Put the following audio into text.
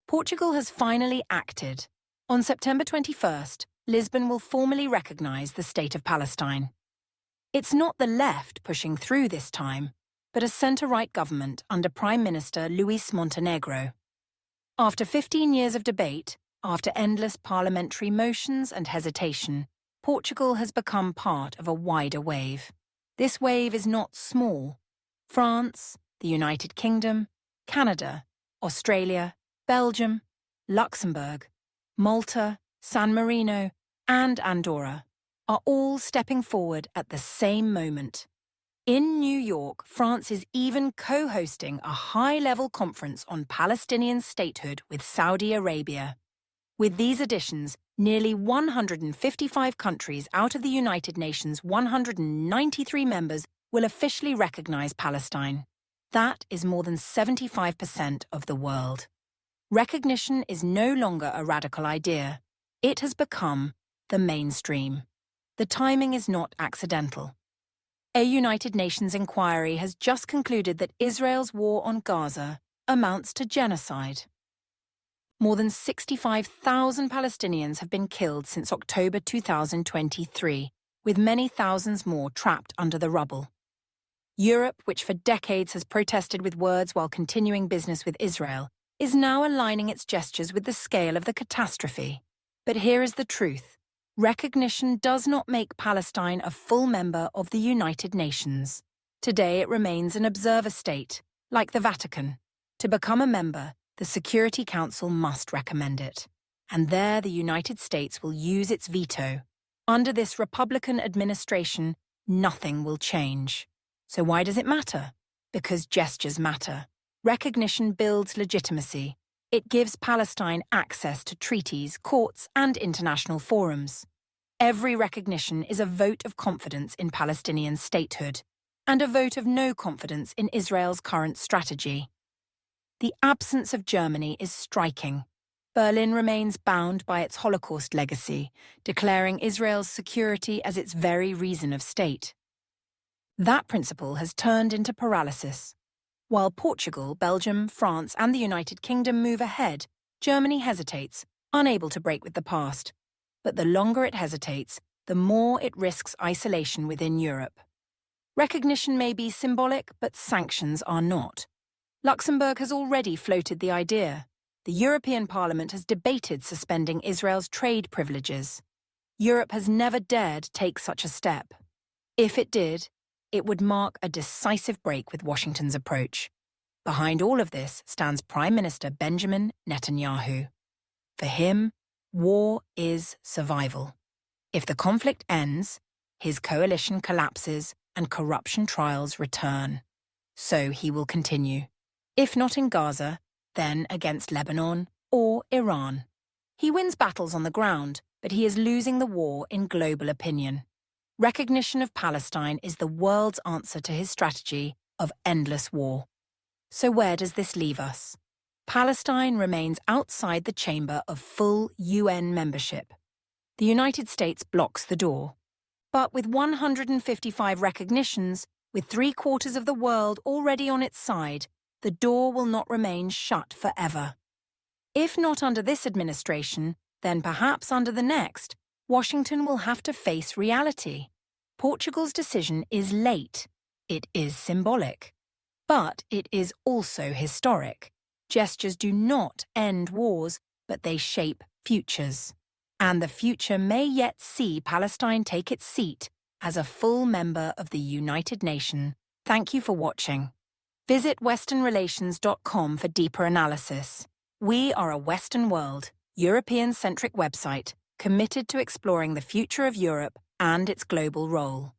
Portugal has finally acted. On September 21st, Lisbon will formally recognise the State of Palestine. It's not the left pushing through this time, but a centre-right government under Prime Minister Luis Montenegro. After 15 years of debate, after endless parliamentary motions and hesitation, Portugal has become part of a wider wave. This wave is not small. France, the United Kingdom, Canada, Australia, Belgium, Luxembourg, Malta, San Marino, and Andorra are all stepping forward at the same moment. In New York, France is even co-hosting a high-level conference on Palestinian statehood with Saudi Arabia. With these additions, nearly 155 countries out of the United Nations' 193 members will officially recognize Palestine. That is more than 75% of the world. Recognition is no longer a radical idea. It has become the mainstream. The timing is not accidental. A United Nations inquiry has just concluded that Israel's war on Gaza amounts to genocide. More than 65,000 Palestinians have been killed since October 2023, with many thousands more trapped under the rubble. Europe, which for decades has protested with words while continuing business with Israel, is now aligning its gestures with the scale of the catastrophe. But here is the truth. Recognition does not make Palestine a full member of the United Nations. Today it remains an observer state, like the Vatican. To become a member, the Security Council must recommend it. And there the United States will use its veto. Under this Republican administration, nothing will change. So why does it matter? Because gestures matter. Recognition builds legitimacy. It gives Palestine access to treaties, courts, and international forums. Every recognition is a vote of confidence in Palestinian statehood, and a vote of no confidence in Israel's current strategy. The absence of Germany is striking. Berlin remains bound by its Holocaust legacy, declaring Israel's security as its very reason of state. That principle has turned into paralysis. While Portugal, Belgium, France, and the United Kingdom move ahead, Germany hesitates, unable to break with the past. But the longer it hesitates, the more it risks isolation within Europe. Recognition may be symbolic, but sanctions are not. Luxembourg has already floated the idea. The European Parliament has debated suspending Israel's trade privileges. Europe has never dared take such a step. If it did, it would mark a decisive break with Washington's approach. Behind all of this stands Prime Minister Benjamin Netanyahu. For him, war is survival. If the conflict ends, his coalition collapses and corruption trials return. So he will continue. If not in Gaza, then against Lebanon or Iran. He wins battles on the ground, but he is losing the war in global opinion. Recognition of Palestine is the world's answer to his strategy of endless war. So where does this leave us? Palestine remains outside the chamber of full UN membership. The United States blocks the door. But with 155 recognitions, with 3/4 of the world already on its side, the door will not remain shut forever. If not under this administration, then perhaps under the next, Washington will have to face reality. Portugal's decision is late. It is symbolic. But it is also historic. Gestures do not end wars, but they shape futures. And the future may yet see Palestine take its seat as a full member of the United Nations. Thank you for watching. Visit WesternRelations.com for deeper analysis. We are a Western world, European-centric website committed to exploring the future of Europe and its global role.